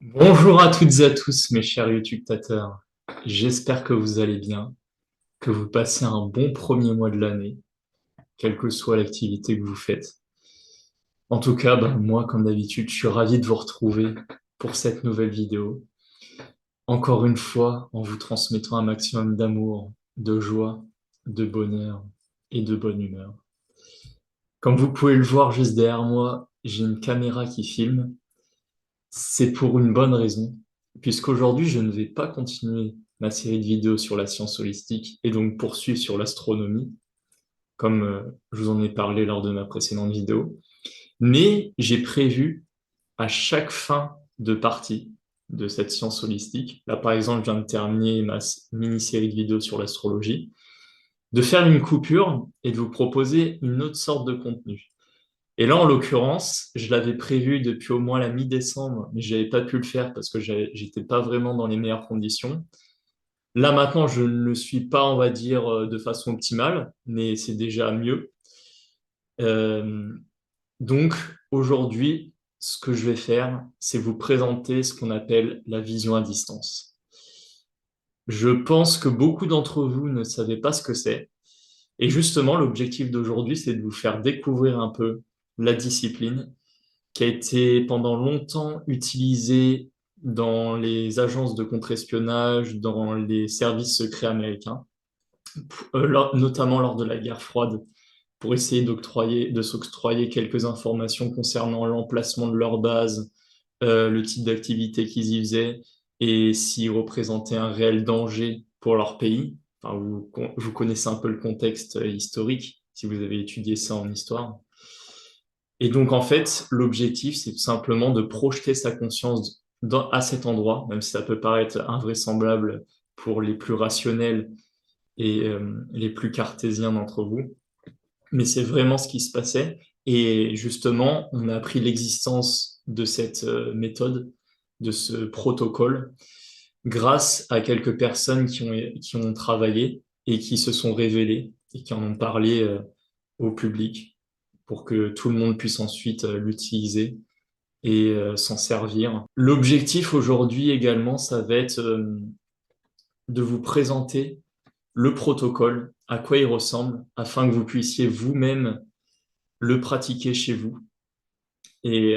Bonjour à toutes et à tous, mes chers YouTubtateurs. J'espère que vous allez bien, que vous passez un bon premier mois de l'année, quelle que soit l'activité que vous faites. En tout cas, moi, comme d'habitude, je suis ravi de vous retrouver pour cette nouvelle vidéo. Encore une fois, en vous transmettant un maximum d'amour, de joie, de bonheur et de bonne humeur. Comme vous pouvez le voir juste derrière moi, j'ai une caméra qui filme. C'est pour une bonne raison, puisqu'aujourd'hui, je ne vais pas continuer ma série de vidéos sur la science holistique et donc poursuivre sur l'astronomie, comme je vous en ai parlé lors de ma précédente vidéo, mais j'ai prévu à chaque fin de partie de cette science holistique, là par exemple, je viens de terminer ma mini-série de vidéos sur l'astrologie, de faire une coupure et de vous proposer une autre sorte de contenu. Et là, en l'occurrence, je l'avais prévu depuis au moins la mi-décembre, mais je n'avais pas pu le faire parce que j'étais pas vraiment dans les meilleures conditions. Là, maintenant, je ne le suis pas, on va dire, de façon optimale, mais c'est déjà mieux. Euh, donc, aujourd'hui, ce que je vais faire, c'est vous présenter ce qu'on appelle la vision à distance. Je pense que beaucoup d'entre vous ne savaient pas ce que c'est. Et justement, l'objectif d'aujourd'hui, c'est de vous faire découvrir un peu la discipline qui a été pendant longtemps utilisé dans les agences de contre-espionnage, dans les services secrets américains, notamment lors de la guerre froide, pour essayer de s'octroyer quelques informations concernant l'emplacement de leur base, le type d'activité qu'ils y faisaient et s'ils représentaient un réel danger pour leur pays. Enfin, vous connaissez un peu le contexte historique si vous avez étudié ça en histoire. Et donc, en fait, l'objectif, c'est tout simplement de projeter sa conscience à cet endroit, même si ça peut paraître invraisemblable pour les plus rationnels et les plus cartésiens d'entre vous. Mais c'est vraiment ce qui se passait. Et justement, on a appris l'existence de cette méthode, de ce protocole, grâce à quelques personnes qui ont travaillé et qui se sont révélées et qui en ont parlé au public pour que tout le monde puisse ensuite l'utiliser et s'en servir. L'objectif aujourd'hui également, ça va être de vous présenter le protocole, à quoi il ressemble, afin que vous puissiez vous-même le pratiquer chez vous et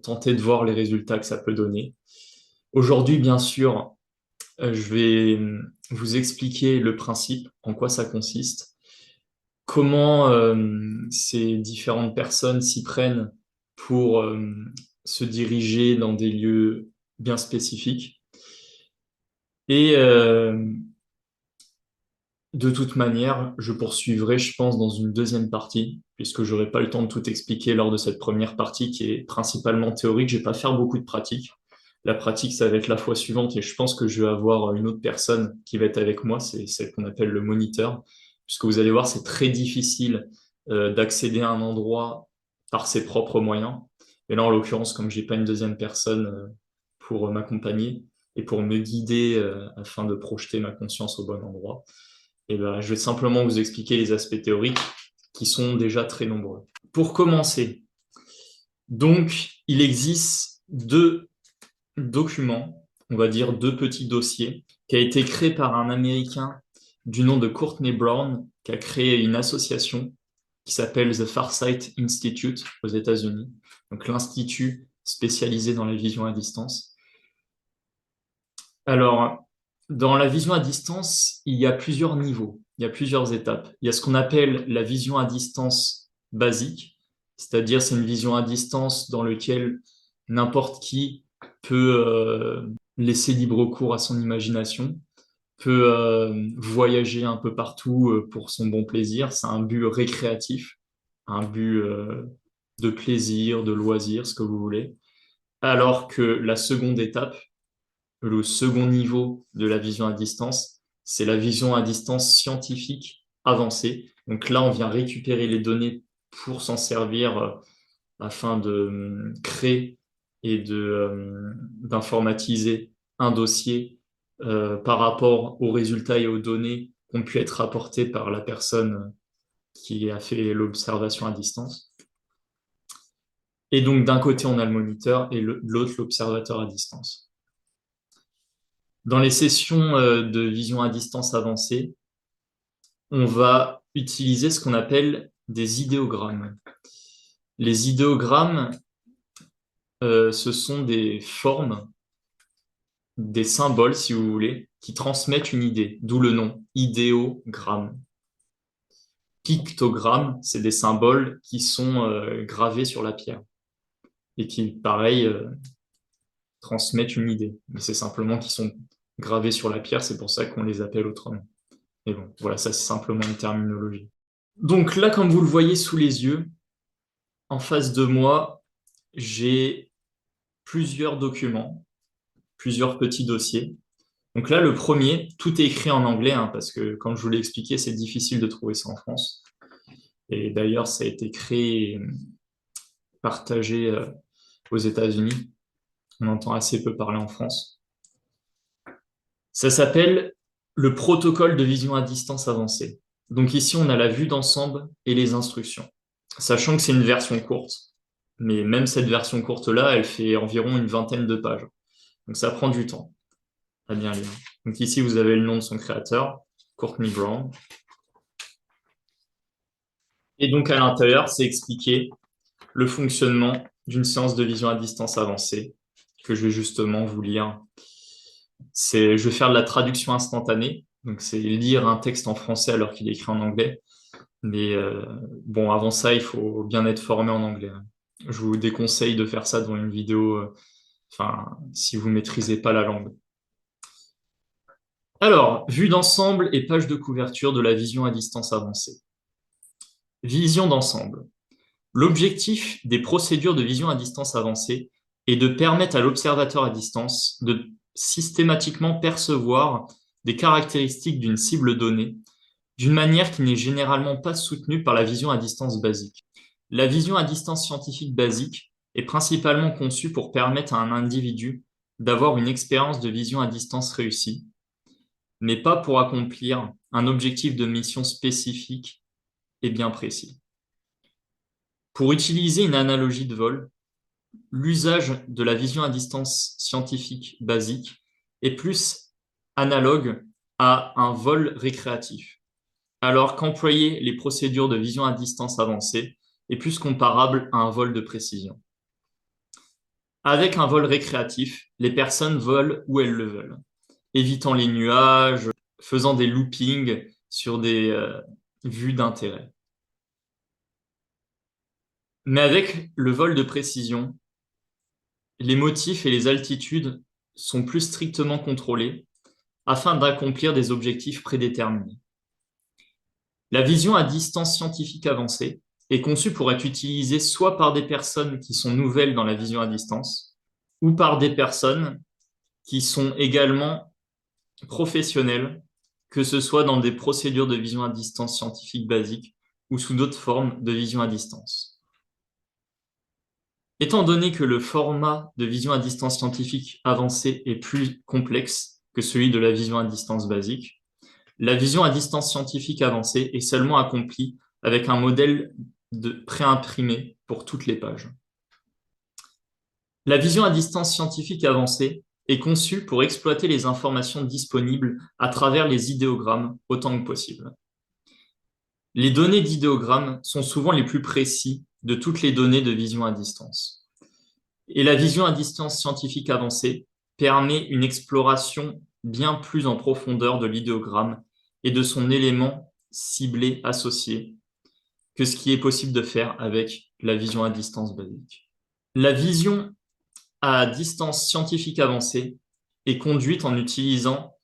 tenter de voir les résultats que ça peut donner. Aujourd'hui, bien sûr, je vais vous expliquer le principe, en quoi ça consiste, comment ces différentes personnes s'y prennent pour se diriger dans des lieux bien spécifiques. Et de toute manière, je poursuivrai, je pense, dans une deuxième partie, puisque j'aurai pas le temps de tout expliquer lors de cette première partie qui est principalement théorique. Je vais pas faire beaucoup de pratique. La pratique, ça va être la fois suivante, et je pense que je vais avoir une autre personne qui va être avec moi, c'est celle qu'on appelle le moniteur, puisque vous allez voir, c'est très difficile d'accéder à un endroit par ses propres moyens. Et là, en l'occurrence, comme j'ai pas une deuxième personne pour m'accompagner et pour me guider afin de projeter ma conscience au bon endroit, et ben, je vais simplement vous expliquer les aspects théoriques qui sont déjà très nombreux. Pour commencer, donc, il existe deux documents, on va dire deux petits dossiers, qui a été créé par un Américain du nom de Courtney Brown, qui a créé une association qui s'appelle The Farsight Institute aux États-Unis, donc l'institut spécialisé dans la vision à distance. Alors, dans la vision à distance, il y a plusieurs niveaux, il y a plusieurs étapes. Il y a ce qu'on appelle la vision à distance basique, c'est-à-dire c'est une vision à distance dans laquelle n'importe qui peut laisser libre cours à son imagination, peut voyager un peu partout pour son bon plaisir. C'est un but récréatif, un but de plaisir, de loisir, ce que vous voulez. Alors que la seconde étape, le second niveau de la vision à distance, c'est la vision à distance scientifique avancée. Donc là, on vient récupérer les données pour s'en servir afin de créer et d'informatiser un dossier par rapport aux résultats et aux données qui ont pu être rapportées par la personne qui a fait l'observation à distance. Et donc, d'un côté, on a le moniteur et de l'autre, l'observateur à distance. Dans les sessions de vision à distance avancée, on va utiliser ce qu'on appelle des idéogrammes. Les idéogrammes, ce sont des formes, des symboles, si vous voulez, qui transmettent une idée, d'où le nom, idéogramme. Pictogrammes, c'est des symboles qui sont gravés sur la pierre et qui, pareil, transmettent une idée. Mais c'est simplement qu'ils sont gravés sur la pierre, c'est pour ça qu'on les appelle autrement. Et bon, voilà, ça c'est simplement une terminologie. Donc là, comme vous le voyez sous les yeux, en face de moi, j'ai plusieurs documents, plusieurs petits dossiers. Donc là, le premier, tout est écrit en anglais, hein, parce que, comme je vous l'ai expliqué, c'est difficile de trouver ça en France. Et d'ailleurs, ça a été créé, partagé aux États-Unis. On entend assez peu parler en France. Ça s'appelle le protocole de vision à distance avancée. Donc ici, on a la vue d'ensemble et les instructions. Sachant que c'est une version courte, mais même cette version courte-là, elle fait environ une vingtaine de pages. Donc ça prend du temps à bien lire. Donc ici, vous avez le nom de son créateur, Courtney Brown. Et donc à l'intérieur, c'est expliqué le fonctionnement d'une séance de vision à distance avancée que je vais justement vous lire. Je vais faire de la traduction instantanée, donc c'est lire un texte en français alors qu'il est écrit en anglais. Mais bon, avant ça, il faut bien être formé en anglais. Je vous déconseille de faire ça dans une vidéo, si vous ne maîtrisez pas la langue. Alors, vue d'ensemble et page de couverture de la vision à distance avancée. Vision d'ensemble. L'objectif des procédures de vision à distance avancée est de permettre à l'observateur à distance de systématiquement percevoir des caractéristiques d'une cible donnée d'une manière qui n'est généralement pas soutenue par la vision à distance basique. La vision à distance scientifique basique est principalement conçue pour permettre à un individu d'avoir une expérience de vision à distance réussie, mais pas pour accomplir un objectif de mission spécifique et bien précis. Pour utiliser une analogie de vol, l'usage de la vision à distance scientifique basique est plus analogue à un vol récréatif, alors qu'employer les procédures de vision à distance avancée est plus comparable à un vol de précision. Avec un vol récréatif, les personnes volent où elles le veulent, évitant les nuages, faisant des loopings sur des vues d'intérêt. Mais avec le vol de précision, les motifs et les altitudes sont plus strictement contrôlés afin d'accomplir des objectifs prédéterminés. La vision à distance scientifique avancée est conçue pour être utilisée soit par des personnes qui sont nouvelles dans la vision à distance, ou par des personnes qui sont également professionnelles, que ce soit dans des procédures de vision à distance scientifique basique ou sous d'autres formes de vision à distance. Étant donné que le format de vision à distance scientifique avancée est plus complexe que celui de la vision à distance basique, la vision à distance scientifique avancée est seulement accomplie avec un modèle préimprimé pour toutes les pages. La vision à distance scientifique avancée est conçue pour exploiter les informations disponibles à travers les idéogrammes autant que possible. Les données d'idéogrammes sont souvent les plus précis de toutes les données de vision à distance. Et la vision à distance scientifique avancée permet une exploration bien plus en profondeur de l'idéogramme et de son élément ciblé associé que ce qui est possible de faire avec la vision à distance basique. La vision à distance scientifique avancée est conduite en utilisant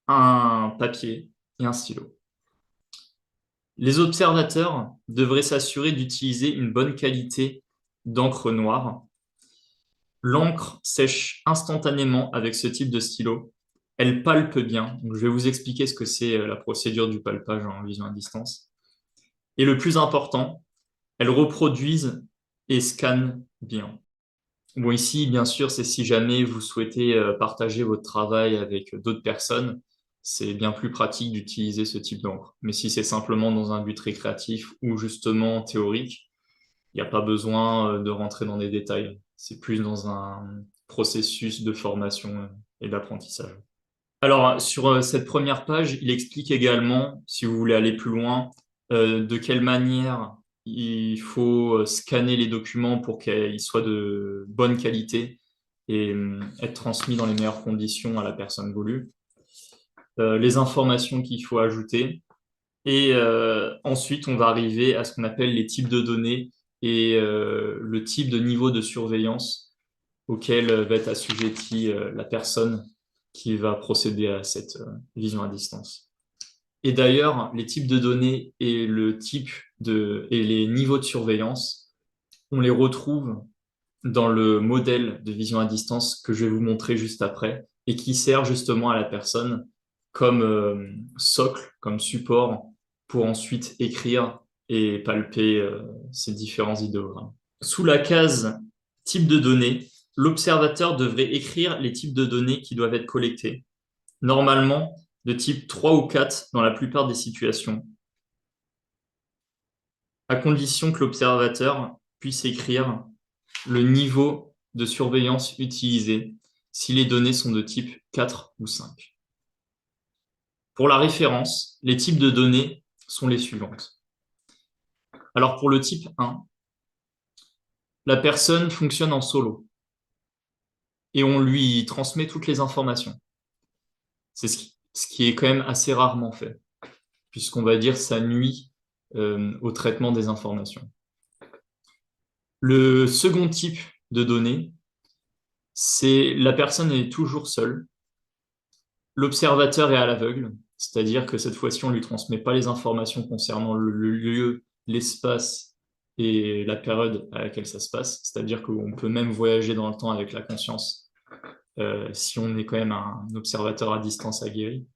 un papier et un stylo. Les observateurs devraient s'assurer d'utiliser une bonne qualité d'encre noire. L'encre sèche instantanément avec ce type de stylo. Elle palpe bien. Donc, je vais vous expliquer ce que c'est la procédure du palpage en vision à distance. Et le plus important, elles reproduisent et scannent bien. Bon, ici, bien sûr, c'est si jamais vous souhaitez partager votre travail avec d'autres personnes, c'est bien plus pratique d'utiliser ce type d'encre. Mais si c'est simplement dans un but récréatif ou justement théorique, Il n'y a pas besoin de rentrer dans des détails. C'est plus dans un processus de formation et d'apprentissage. Alors, sur cette première page, il explique également, si vous voulez aller plus loin, de quelle manière il faut scanner les documents pour qu'ils soient de bonne qualité et être transmis dans les meilleures conditions à la personne voulue, les informations qu'il faut ajouter, et ensuite on va arriver à ce qu'on appelle les types de données et le type de niveau de surveillance auquel va être assujettie la personne qui va procéder à cette vision à distance. Et d'ailleurs, les types de données et et les niveaux de surveillance, on les retrouve dans le modèle de vision à distance que je vais vous montrer juste après et qui sert justement à la personne comme socle, comme support pour ensuite écrire et palper ces différents idéogrammes. Sous la case type de données, l'observateur devrait écrire les types de données qui doivent être collectés, normalement de type 3 ou 4 dans la plupart des situations, à condition que l'observateur puisse écrire le niveau de surveillance utilisé si les données sont de type 4 ou 5. Pour la référence, les types de données sont les suivantes. Alors pour le type 1, la personne fonctionne en solo et on lui transmet toutes les informations. C'est ce qui est quand même assez rarement fait, puisqu'on va dire ça nuit au traitement des informations. Le second type de données, c'est la personne est toujours seule. L'observateur est à l'aveugle, c'est-à-dire que cette fois-ci, on ne lui transmet pas les informations concernant le lieu, l'espace et la période à laquelle ça se passe. C'est-à-dire qu'on peut même voyager dans le temps avec la conscience si on est quand même un observateur à distance aguerri.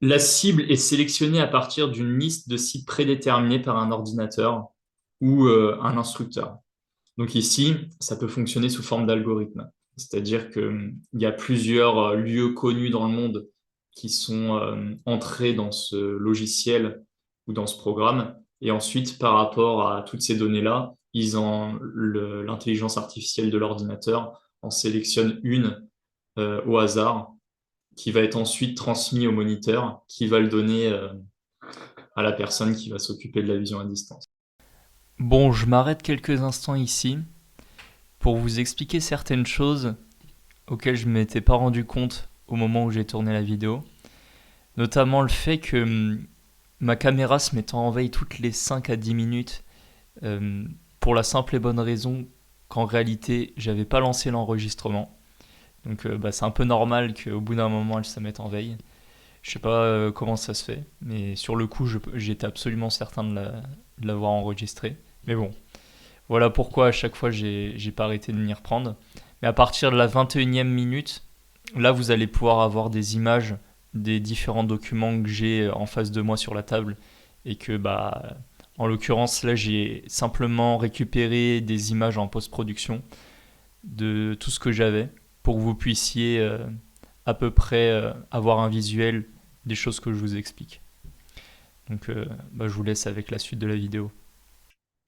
La cible est sélectionnée à partir d'une liste de sites prédéterminés par un ordinateur ou un instructeur. Donc ici, ça peut fonctionner sous forme d'algorithme. C'est-à-dire qu'il y a plusieurs lieux connus dans le monde qui sont entrés dans ce logiciel ou dans ce programme. Et ensuite, par rapport à toutes ces données-là, l'intelligence artificielle de l'ordinateur en sélectionne une au hasard qui va être ensuite transmis au moniteur qui va le donner à la personne qui va s'occuper de la vision à distance. Bon, je m'arrête quelques instants ici pour vous expliquer certaines choses auxquelles je ne m'étais pas rendu compte au moment où j'ai tourné la vidéo. Notamment le fait que ma caméra se mettant en veille toutes les 5 à 10 minutes pour la simple et bonne raison qu'en réalité, j'avais pas lancé l'enregistrement. Donc c'est un peu normal qu'au bout d'un moment, elle se mette en veille. Je sais pas comment ça se fait, mais sur le coup, j'étais absolument certain de l'avoir enregistré. Mais bon, voilà pourquoi à chaque fois, j'ai pas arrêté de m'y reprendre. Mais à partir de la 21e minute, là, vous allez pouvoir avoir des images des différents documents que j'ai en face de moi sur la table et que, en l'occurrence, là, j'ai simplement récupéré des images en post-production de tout ce que j'avais pour que vous puissiez à peu près avoir un visuel des choses que je vous explique. Donc, je vous laisse avec la suite de la vidéo.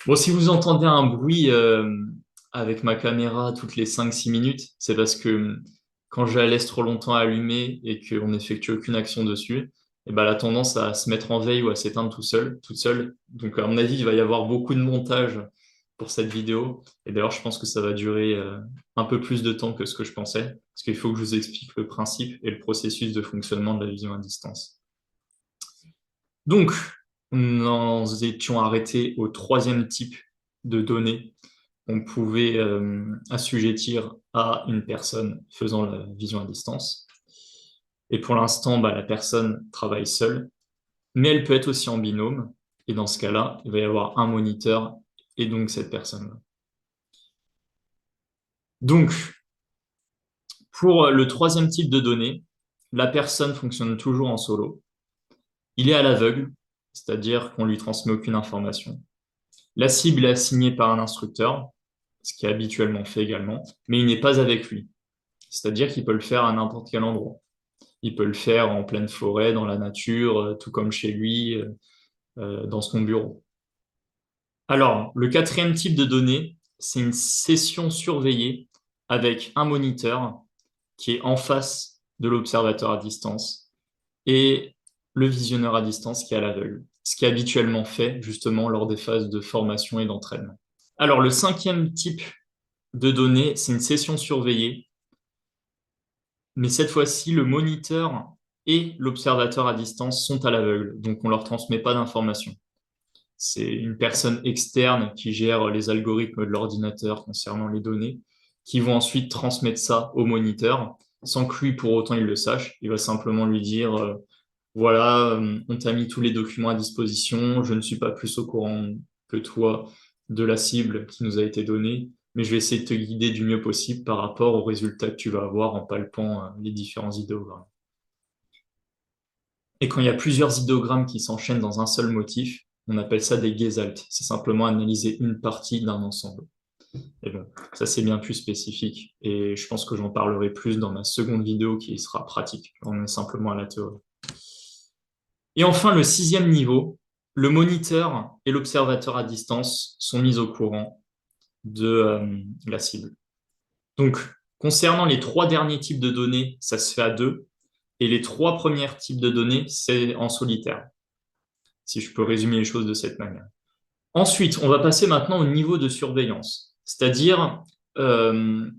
Bon, si vous entendez un bruit avec ma caméra toutes les 5-6 minutes, c'est parce que quand je la laisse trop longtemps allumée et qu'on n'effectue aucune action dessus, et ben, elle a tendance à se mettre en veille ou à s'éteindre toute seule. Donc, à mon avis, il va y avoir beaucoup de montage pour cette vidéo. Et d'ailleurs, je pense que ça va durer un peu plus de temps que ce que je pensais, parce qu'il faut que je vous explique le principe et le processus de fonctionnement de la vision à distance. Donc, nous en étions arrêtés au troisième type de données qu'on pouvait assujettir à une personne faisant la vision à distance. Et pour l'instant, la personne travaille seule, mais elle peut être aussi en binôme. Et dans ce cas-là, il va y avoir un moniteur et donc cette personne-là. Donc, pour le troisième type de données, la personne fonctionne toujours en solo. Il est à l'aveugle, c'est-à-dire qu'on ne lui transmet aucune information. La cible est assignée par un instructeur, ce qui est habituellement fait également, mais il n'est pas avec lui. C'est-à-dire qu'il peut le faire à n'importe quel endroit. Il peut le faire en pleine forêt, dans la nature, tout comme chez lui, dans son bureau. Alors, le quatrième type de données, c'est une session surveillée avec un moniteur qui est en face de l'observateur à distance et le visionneur à distance qui est à l'aveugle, ce qui est habituellement fait justement lors des phases de formation et d'entraînement. Alors, le cinquième type de données, c'est une session surveillée, mais cette fois-ci, le moniteur et l'observateur à distance sont à l'aveugle, donc on ne leur transmet pas d'informations. C'est une personne externe qui gère les algorithmes de l'ordinateur concernant les données, qui vont ensuite transmettre ça au moniteur, sans que lui, pour autant, il le sache. Il va simplement lui dire, voilà, on t'a mis tous les documents à disposition, je ne suis pas plus au courant que toi de la cible qui nous a été donnée, mais je vais essayer de te guider du mieux possible par rapport aux résultats que tu vas avoir en palpant les différents idéogrammes. Et quand il y a plusieurs idéogrammes qui s'enchaînent dans un seul motif, on appelle ça des Gestalt. C'est simplement analyser une partie d'un ensemble. Et bon, ça c'est bien plus spécifique. Et je pense que j'en parlerai plus dans ma seconde vidéo qui sera pratique. On est simplement à la théorie. Et enfin, le sixième niveau, le moniteur et l'observateur à distance sont mis au courant de la cible. Donc, concernant les trois derniers types de données, ça se fait à deux. Et les trois premiers types de données, c'est en solitaire, si je peux résumer les choses de cette manière. Ensuite, on va passer maintenant au niveau de surveillance, c'est-à-dire ce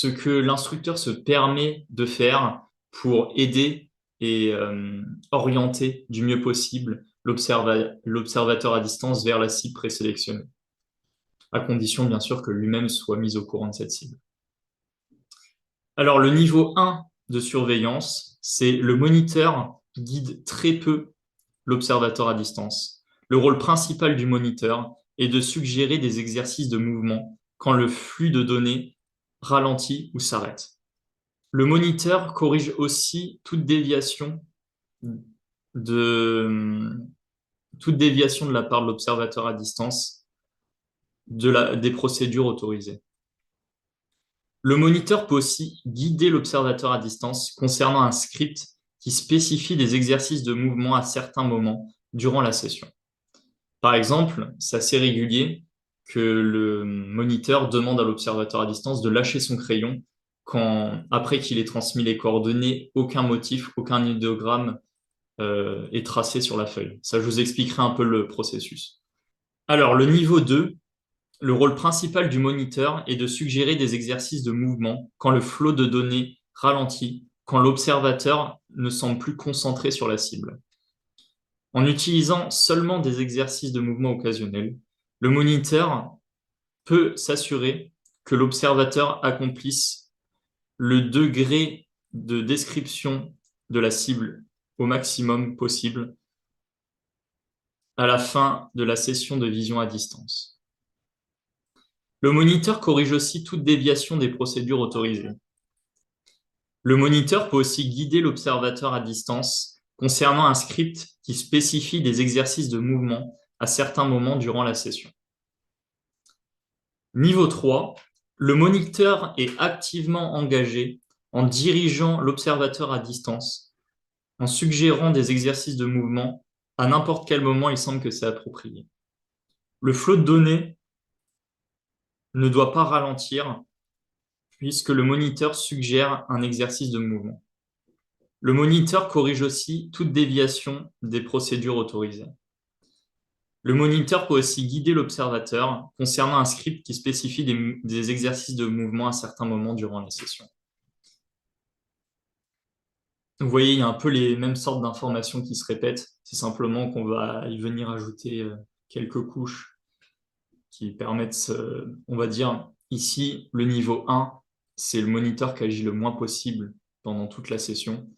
que l'instructeur se permet de faire pour aider et orienter du mieux possible l'observateur à distance vers la cible présélectionnée, à condition bien sûr que lui-même soit mis au courant de cette cible. Alors le niveau 1 de surveillance, c'est le moniteur guide très peu l'observateur à distance. Le rôle principal du moniteur est de suggérer des exercices de mouvement quand le flux de données ralentit ou s'arrête. Le moniteur corrige aussi toute déviation de la part de l'observateur à distance des procédures autorisées. Le moniteur peut aussi guider l'observateur à distance concernant un script qui spécifie des exercices de mouvement à certains moments durant la session. Par exemple, c'est assez régulier que le moniteur demande à l'observateur à distance de lâcher son crayon quand, après qu'il ait transmis les coordonnées, aucun motif, aucun idéogramme est tracé sur la feuille. Ça, je vous expliquerai un peu le processus. Alors, le niveau 2, le rôle principal du moniteur est de suggérer des exercices de mouvement quand le flot de données ralentit, quand l'observateur ne semble plus concentré sur la cible. En utilisant seulement des exercices de mouvement occasionnels, le moniteur peut s'assurer que l'observateur accomplisse le degré de description de la cible au maximum possible à la fin de la session de vision à distance. Le moniteur corrige aussi toute déviation des procédures autorisées. Le moniteur peut aussi guider l'observateur à distance concernant un script qui spécifie des exercices de mouvement à certains moments durant la session. Niveau 3, le moniteur est activement engagé en dirigeant l'observateur à distance, en suggérant des exercices de mouvement à n'importe quel moment il semble que c'est approprié. Le flot de données ne doit pas ralentir puisque le moniteur suggère un exercice de mouvement. Le moniteur corrige aussi toute déviation des procédures autorisées. Le moniteur peut aussi guider l'observateur concernant un script qui spécifie des exercices de mouvement à certains moments durant la session. Vous voyez, il y a un peu les mêmes sortes d'informations qui se répètent. C'est simplement qu'on va y venir ajouter quelques couches qui permettent, on va dire, ici, le niveau 1, c'est le moniteur qui agit le moins possible pendant toute la session.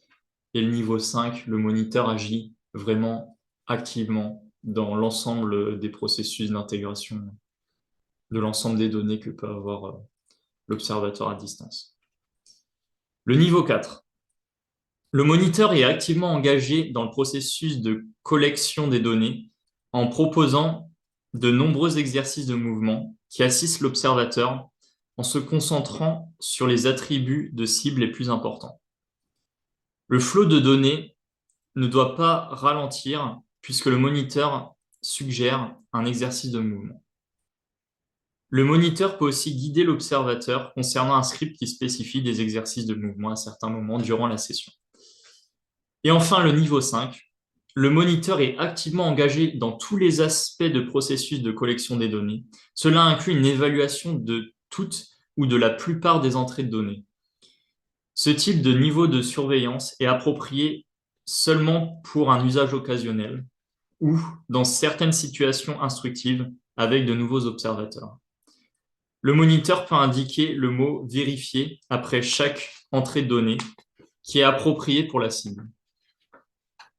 Et le niveau 5, le moniteur agit vraiment activement dans l'ensemble des processus d'intégration de l'ensemble des données que peut avoir l'observateur à distance. Le niveau 4. Le moniteur est activement engagé dans le processus de collection des données en proposant de nombreux exercices de mouvement qui assistent l'observateur en se concentrant sur les attributs de cible les plus importants. Le flot de données ne doit pas ralentir puisque le moniteur suggère un exercice de mouvement. Le moniteur peut aussi guider l'observateur concernant un script qui spécifie des exercices de mouvement à certains moments durant la session. Et enfin, le niveau 5, le moniteur est activement engagé dans tous les aspects de processus de collection des données. Cela inclut une évaluation de toutes ou de la plupart des entrées de données. Ce type de niveau de surveillance est approprié seulement pour un usage occasionnel ou dans certaines situations instructives avec de nouveaux observateurs. Le moniteur peut indiquer le mot « vérifier » après chaque entrée de données qui est approprié pour la cible.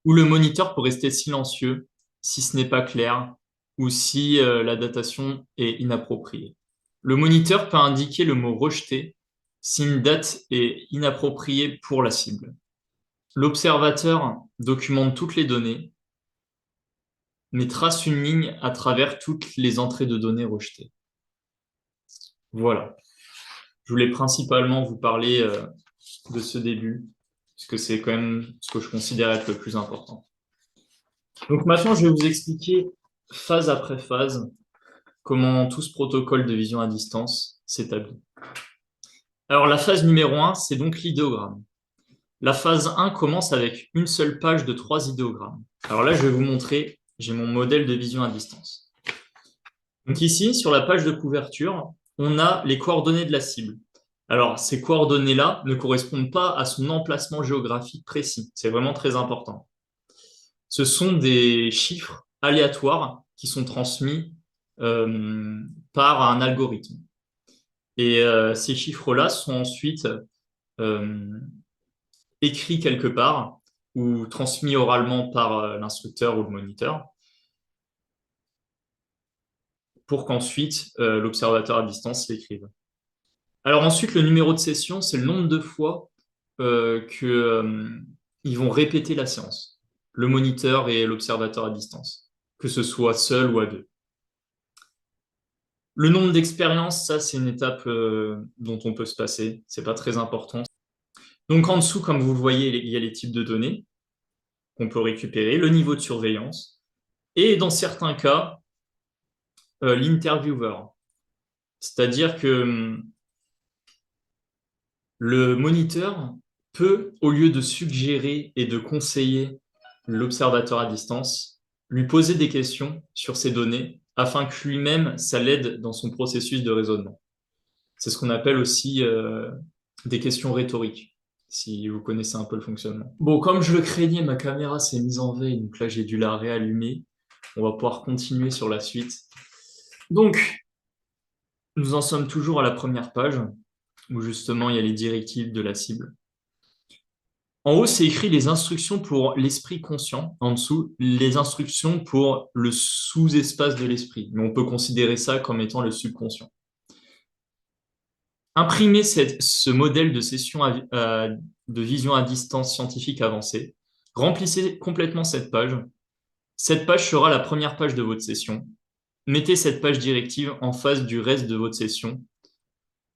Ou le moniteur peut rester silencieux si ce n'est pas clair ou si la datation est inappropriée. Le moniteur peut indiquer le mot « rejeté » si une date est inappropriée pour la cible. L'observateur documente toutes les données, mais trace une ligne à travers toutes les entrées de données rejetées. Voilà. Je voulais principalement vous parler de ce début, puisque c'est quand même ce que je considère être le plus important. Donc maintenant, je vais vous expliquer phase après phase comment tout ce protocole de vision à distance s'établit. Alors la phase numéro 1, c'est donc l'idéogramme. La phase 1 commence avec une seule page de 3 idéogrammes. Alors là, je vais vous montrer, j'ai mon modèle de vision à distance. Donc ici, sur la page de couverture, on a les coordonnées de la cible. Alors, ces coordonnées-là ne correspondent pas à son emplacement géographique précis. C'est vraiment très important. Ce sont des chiffres aléatoires qui sont transmis par un algorithme. Et ces chiffres-là sont ensuite écrits quelque part ou transmis oralement par l'instructeur ou le moniteur pour qu'ensuite l'observateur à distance l'écrive. Alors ensuite, le numéro de session, c'est le nombre de fois qu'ils vont répéter la séance, le moniteur et l'observateur à distance, que ce soit seul ou à deux. Le nombre d'expériences, ça, c'est une étape dont on peut se passer. C'est pas très important. Donc en dessous, comme vous le voyez, il y a les types de données qu'on peut récupérer, le niveau de surveillance, et dans certains cas, l'interviewer. C'est-à-dire que le moniteur peut, au lieu de suggérer et de conseiller l'observateur à distance, lui poser des questions sur ces données afin que lui-même, ça l'aide dans son processus de raisonnement. C'est ce qu'on appelle aussi des questions rhétoriques, si vous connaissez un peu le fonctionnement. Bon, comme je le craignais, ma caméra s'est mise en veille, donc là j'ai dû la réallumer. On va pouvoir continuer sur la suite. Donc, nous en sommes toujours à la première page, où justement il y a les directives de la cible. En haut, c'est écrit les instructions pour l'esprit conscient. En dessous, les instructions pour le sous-espace de l'esprit. Mais on peut considérer ça comme étant le subconscient. Imprimez ce modèle de session de vision à distance scientifique avancée. Remplissez complètement cette page. Cette page sera la première page de votre session. Mettez cette page directive en face du reste de votre session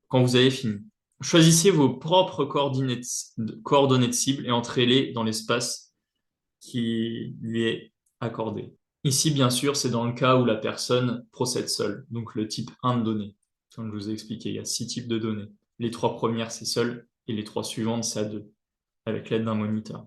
quand vous avez fini. Choisissez vos propres coordonnées de cible et entrez-les dans l'espace qui lui est accordé. Ici, bien sûr, c'est dans le cas où la personne procède seule, donc le type 1 de données. Comme je vous ai expliqué, il y a 6 types de données. Les 3 premières, c'est seul, et les 3 suivantes, c'est à 2, avec l'aide d'un moniteur.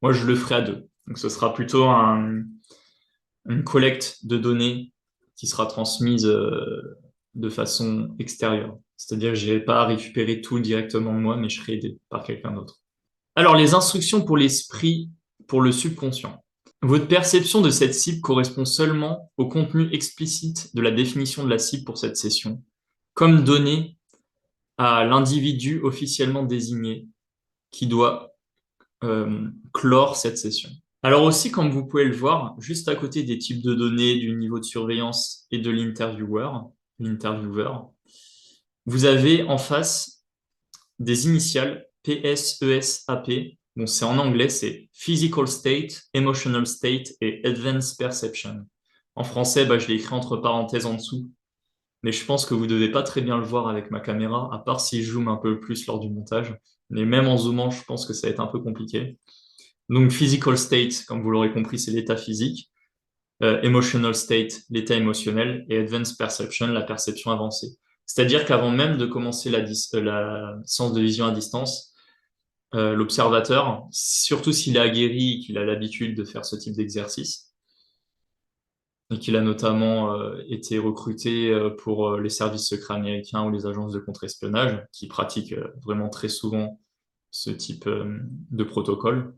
Moi, je le ferai à 2. Donc, ce sera plutôt une collecte de données qui sera transmise de façon extérieure. C'est-à-dire que je n'irai pas récupérer tout directement de moi, mais je serai aidé par quelqu'un d'autre. Alors, les instructions pour l'esprit, pour le subconscient. Votre perception de cette cible correspond seulement au contenu explicite de la définition de la cible pour cette session, comme donné à l'individu officiellement désigné qui doit clore cette session. Alors aussi, comme vous pouvez le voir, juste à côté des types de données, du niveau de surveillance et de l'interviewer, vous avez en face des initiales PSESAP. Bon, c'est en anglais, c'est Physical State, Emotional State et Advanced Perception. En français, je l'ai écrit entre parenthèses en dessous, mais je pense que vous ne devez pas très bien le voir avec ma caméra, à part si je zoome un peu plus lors du montage. Mais même en zoomant, je pense que ça va être un peu compliqué. Donc, Physical State, comme vous l'aurez compris, c'est l'état physique. Emotional state, l'état émotionnel, et advanced perception, la perception avancée. C'est-à-dire qu'avant même de commencer la séance de vision à distance, l'observateur, surtout s'il est aguerri, qu'il a l'habitude de faire ce type d'exercice, et qu'il a notamment été recruté pour les services secrets américains ou les agences de contre-espionnage, qui pratiquent vraiment très souvent ce type de protocole,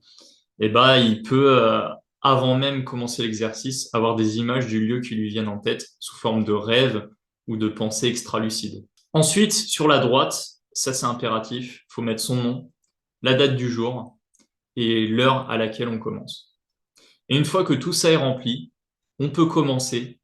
et ben, il peut, avant même commencer l'exercice, avoir des images du lieu qui lui viennent en tête sous forme de rêves ou de pensées extra-lucides. Ensuite, sur la droite, ça c'est impératif, il faut mettre son nom, la date du jour et l'heure à laquelle on commence. Et une fois que tout ça est rempli, on peut commencer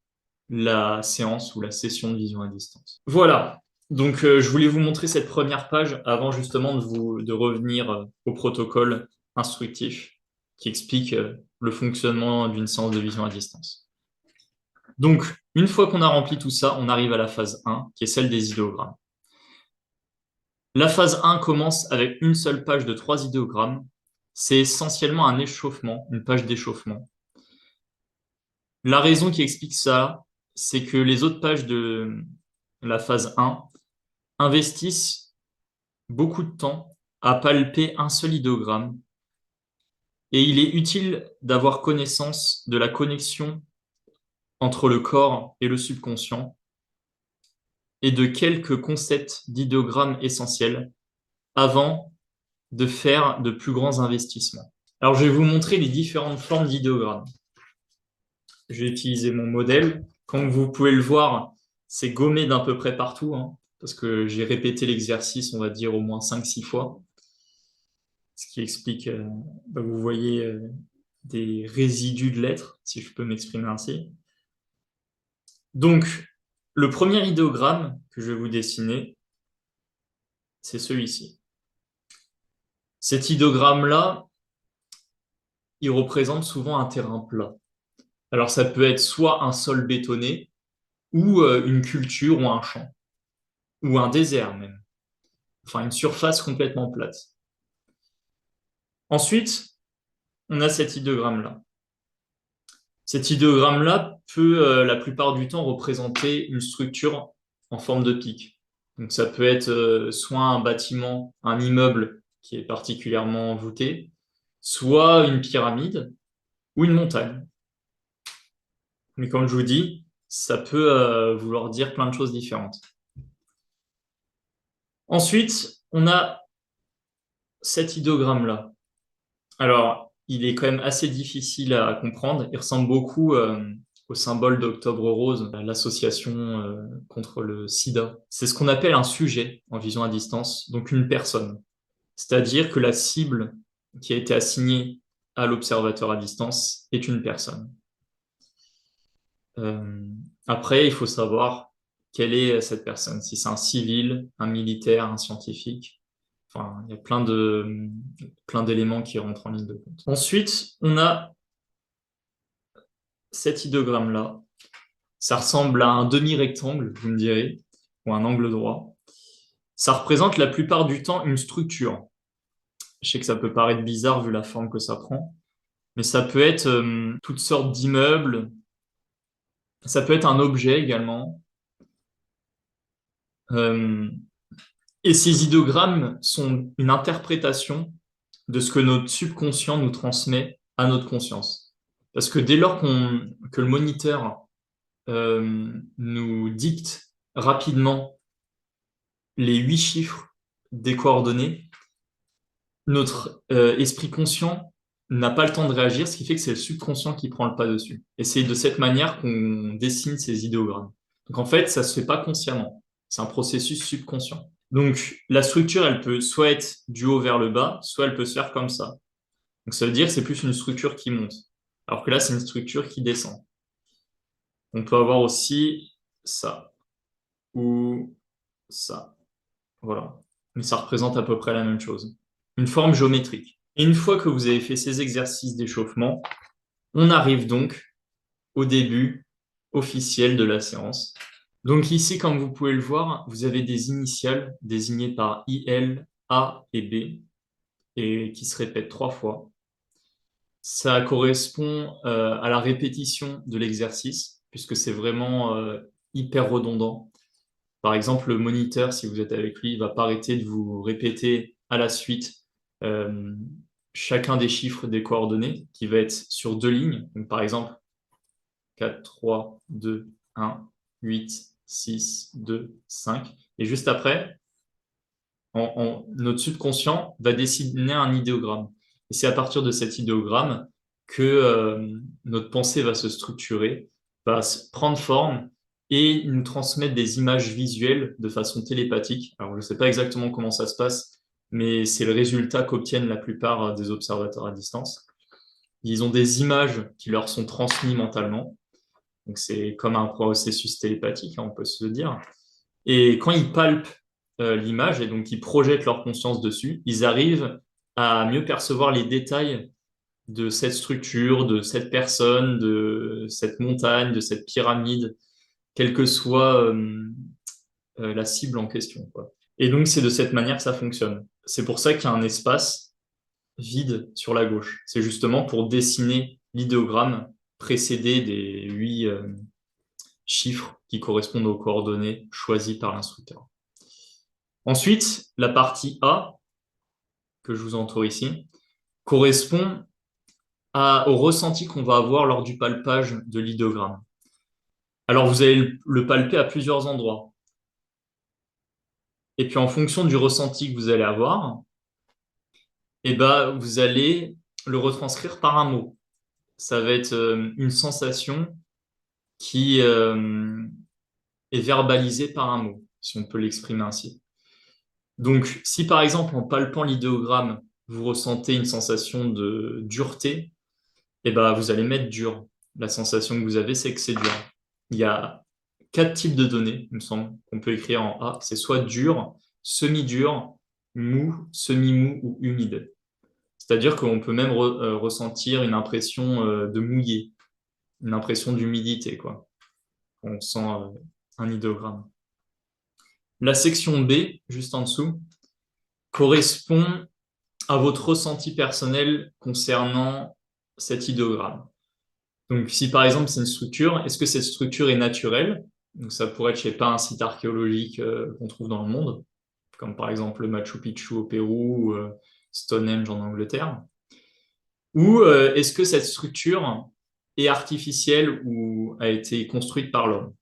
la séance ou la session de vision à distance. Voilà. Donc, je voulais vous montrer cette première page avant justement de revenir au protocole instructif qui explique le fonctionnement d'une séance de vision à distance. Donc, une fois qu'on a rempli tout ça, on arrive à la phase 1, qui est celle des idéogrammes. La phase 1 commence avec une seule page de 3 idéogrammes. C'est essentiellement un échauffement, une page d'échauffement. La raison qui explique ça, c'est que les autres pages de la phase 1 investissent beaucoup de temps à palper un seul idéogramme et il est utile d'avoir connaissance de la connexion entre le corps et le subconscient et de quelques concepts d'idéogrammes essentiels avant de faire de plus grands investissements. Alors, je vais vous montrer les différentes formes d'idéogrammes. Je vais utiliser mon modèle. Comme vous pouvez le voir, c'est gommé d'à peu près partout, hein, parce que j'ai répété l'exercice, on va dire, au moins 5-6 fois. Ce qui explique, vous voyez des résidus de lettres, si je peux m'exprimer ainsi. Donc, le premier idéogramme que je vais vous dessiner, c'est celui-ci. Cet idéogramme-là, il représente souvent un terrain plat. Alors, ça peut être soit un sol bétonné, ou une culture, ou un champ, ou un désert même. Enfin, une surface complètement plate. Ensuite, on a cet idéogramme-là. Cet idéogramme-là peut, la plupart du temps, représenter une structure en forme de pic. Donc, ça peut être soit un bâtiment, un immeuble qui est particulièrement voûté, soit une pyramide ou une montagne. Mais comme je vous dis, ça peut vouloir dire plein de choses différentes. Ensuite, on a cet idéogramme-là. Alors, il est quand même assez difficile à comprendre. Il ressemble beaucoup au symbole d'Octobre Rose, l'association contre le sida. C'est ce qu'on appelle un sujet en vision à distance, donc une personne. C'est-à-dire que la cible qui a été assignée à l'observateur à distance est une personne. Après, il faut savoir quelle est cette personne. Si c'est un civil, un militaire, un scientifique. Enfin, il y a plein d'éléments qui rentrent en ligne de compte. Ensuite, on a cet idéogramme-là. Ça ressemble à un demi-rectangle, vous me direz, ou un angle droit. Ça représente la plupart du temps une structure. Je sais que ça peut paraître bizarre vu la forme que ça prend, mais ça peut être toutes sortes d'immeubles. Ça peut être un objet également. Et ces idéogrammes sont une interprétation de ce que notre subconscient nous transmet à notre conscience. Parce que dès lors que le moniteur nous dicte rapidement les 8 chiffres des coordonnées, notre esprit conscient n'a pas le temps de réagir, ce qui fait que c'est le subconscient qui prend le pas dessus. Et c'est de cette manière qu'on dessine ces idéogrammes. Donc en fait, ça se fait pas consciemment. C'est un processus subconscient. Donc la structure, elle peut soit être du haut vers le bas, soit elle peut se faire comme ça. Donc ça veut dire que c'est plus une structure qui monte. Alors que là, c'est une structure qui descend. On peut avoir aussi ça ou ça. Voilà. Mais ça représente à peu près la même chose. Une forme géométrique. Et une fois que vous avez fait ces exercices d'échauffement, on arrive donc au début officiel de la séance. Donc ici, comme vous pouvez le voir, vous avez des initiales désignées par IL, A et B, et qui se répètent 3 fois. Ça correspond à la répétition de l'exercice, puisque c'est vraiment hyper redondant. Par exemple, le moniteur, si vous êtes avec lui, il ne va pas arrêter de vous répéter à la suite euh, chacun des chiffres des coordonnées, qui va être sur 2 lignes. Donc, par exemple, 4, 3, 2, 1, 8, 6, 2, 5. Et juste après, notre subconscient va dessiner un idéogramme. Et c'est à partir de cet idéogramme que notre pensée va se structurer, va prendre forme et nous transmettre des images visuelles de façon télépathique. Alors, je ne sais pas exactement comment ça se passe, mais c'est le résultat qu'obtiennent la plupart des observateurs à distance. Ils ont des images qui leur sont transmises mentalement. Donc, c'est comme un processus télépathique, hein, on peut se le dire. Et quand ils palpent l'image et donc ils projettent leur conscience dessus, ils arrivent à mieux percevoir les détails de cette structure, de cette personne, de cette montagne, de cette pyramide, quelle que soit la cible en question, quoi. Et donc c'est de cette manière que ça fonctionne. C'est pour ça qu'il y a un espace vide sur la gauche. C'est justement pour dessiner l'idéogramme précédé des 8 chiffres qui correspondent aux coordonnées choisies par l'instructeur. Ensuite, la partie A, que je vous entoure ici, correspond au ressenti qu'on va avoir lors du palpage de l'idéogramme. Alors, vous allez le palper à plusieurs endroits. Et puis, en fonction du ressenti que vous allez avoir, eh ben, vous allez le retranscrire par un mot. Ça va être une sensation qui est verbalisée par un mot, si on peut l'exprimer ainsi. Donc, si par exemple, en palpant l'idéogramme, vous ressentez une sensation de dureté, eh ben, vous allez mettre dur. La sensation que vous avez, c'est que c'est dur. Il y a 4 types de données, il me semble, qu'on peut écrire en A. C'est soit dur, semi-dur, mou, semi-mou ou humide. C'est-à-dire qu'on peut même ressentir une impression de mouillé, une impression d'humidité, quoi. On sent un idéogramme. La section B, juste en dessous, correspond à votre ressenti personnel concernant cet idéogramme. Donc, si par exemple c'est une structure, est-ce que cette structure est naturelle? Donc, ça pourrait être, je sais pas, un site archéologique qu'on trouve dans le monde, comme par exemple le Machu Picchu au Pérou ou Stonehenge en Angleterre. Ou est-ce que cette structure est artificielle ou a été construite par l'homme?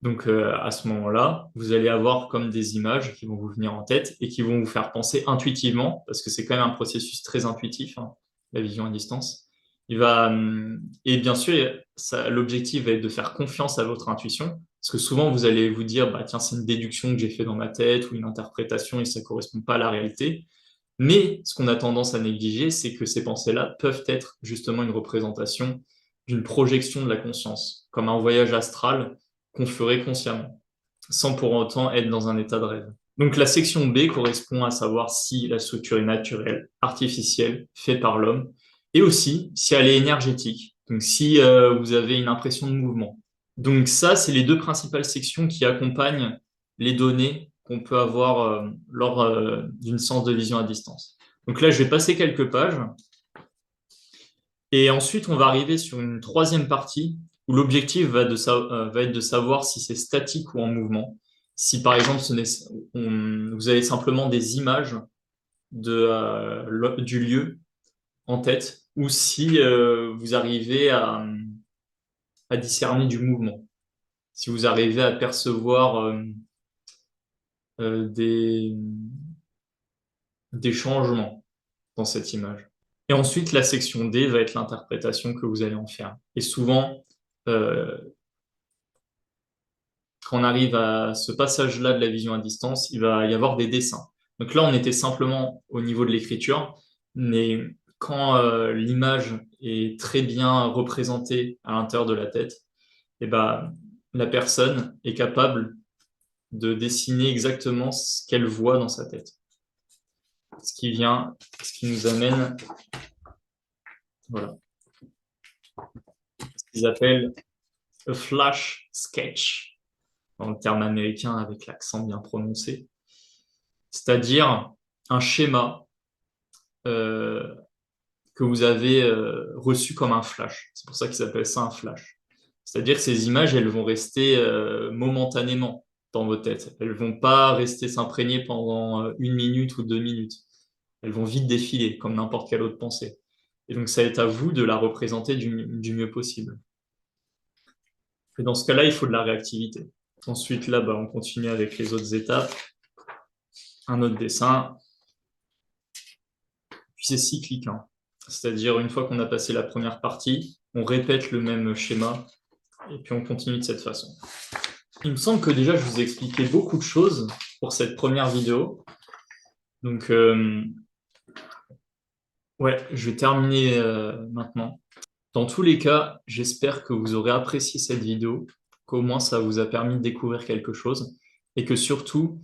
Donc, à ce moment-là, vous allez avoir comme des images qui vont vous venir en tête et qui vont vous faire penser intuitivement, parce que c'est quand même un processus très intuitif, hein, la vision à distance. Et bien sûr, l'objectif va être de faire confiance à votre intuition, parce que souvent, vous allez vous dire, bah, tiens, c'est une déduction que j'ai fait dans ma tête ou une interprétation et ça ne correspond pas à la réalité. Mais ce qu'on a tendance à négliger, c'est que ces pensées-là peuvent être justement une représentation d'une projection de la conscience, comme un voyage astral qu'on ferait consciemment, sans pour autant être dans un état de rêve. Donc la section B correspond à savoir si la structure est naturelle, artificielle, faite par l'homme, et aussi si elle est énergétique, donc si vous avez une impression de mouvement. Donc ça, c'est les 2 principales sections qui accompagnent les données qu'on peut avoir lors d'une séance de vision à distance. Donc là, je vais passer quelques pages. Et ensuite, on va arriver sur une troisième partie où l'objectif va être de savoir si c'est statique ou en mouvement. Si par exemple, vous avez simplement des images du lieu en tête, ou si vous arrivez à discerner du mouvement, si vous arrivez à percevoir des changements dans cette image. Et ensuite, la section D va être l'interprétation que vous allez en faire. Et souvent, euh, quand on arrive à ce passage-là de la vision à distance, il va y avoir des dessins. Donc là, on était simplement au niveau de l'écriture, mais quand l'image est très bien représentée à l'intérieur de la tête, eh ben, la personne est capable de dessiner exactement ce qu'elle voit dans sa tête. Ce qui nous amène, voilà, ce qu'ils appellent a flash sketch, dans le terme américain avec l'accent bien prononcé, c'est-à-dire un schéma que vous avez reçu comme un flash. C'est pour ça qu'ils s'appellent ça un flash. C'est-à-dire que ces images, elles vont rester momentanément dans vos têtes. Elles vont pas rester s'imprégner pendant 1 minute ou 2 minutes. Elles vont vite défiler, comme n'importe quelle autre pensée. Et donc, ça est à vous de la représenter du mieux possible. Et dans ce cas-là, il faut de la réactivité. Ensuite, là, on continue avec les autres étapes. Un autre dessin. Puis c'est cyclique, hein. C'est-à-dire, une fois qu'on a passé la première partie, on répète le même schéma et puis on continue de cette façon. Il me semble que déjà, je vous ai expliqué beaucoup de choses pour cette première vidéo. Donc, ouais, je vais terminer maintenant. Dans tous les cas, j'espère que vous aurez apprécié cette vidéo, qu'au moins ça vous a permis de découvrir quelque chose et que surtout,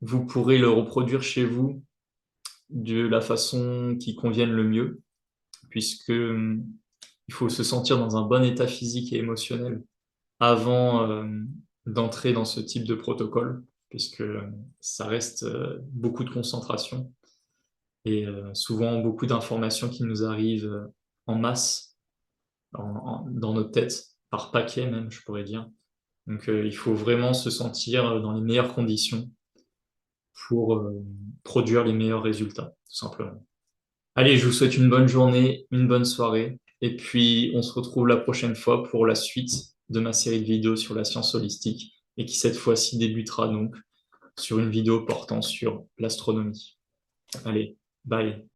vous pourrez le reproduire chez vous de la façon qui convienne le mieux, puisque il faut se sentir dans un bon état physique et émotionnel avant d'entrer dans ce type de protocole, puisque ça reste beaucoup de concentration et souvent beaucoup d'informations qui nous arrivent en masse dans notre tête, par paquet même, je pourrais dire. Donc il faut vraiment se sentir dans les meilleures conditions pour produire les meilleurs résultats, tout simplement. Allez, je vous souhaite une bonne journée, une bonne soirée, et puis on se retrouve la prochaine fois pour la suite de ma série de vidéos sur la science holistique, et qui cette fois-ci débutera donc sur une vidéo portant sur l'astronomie. Allez, bye.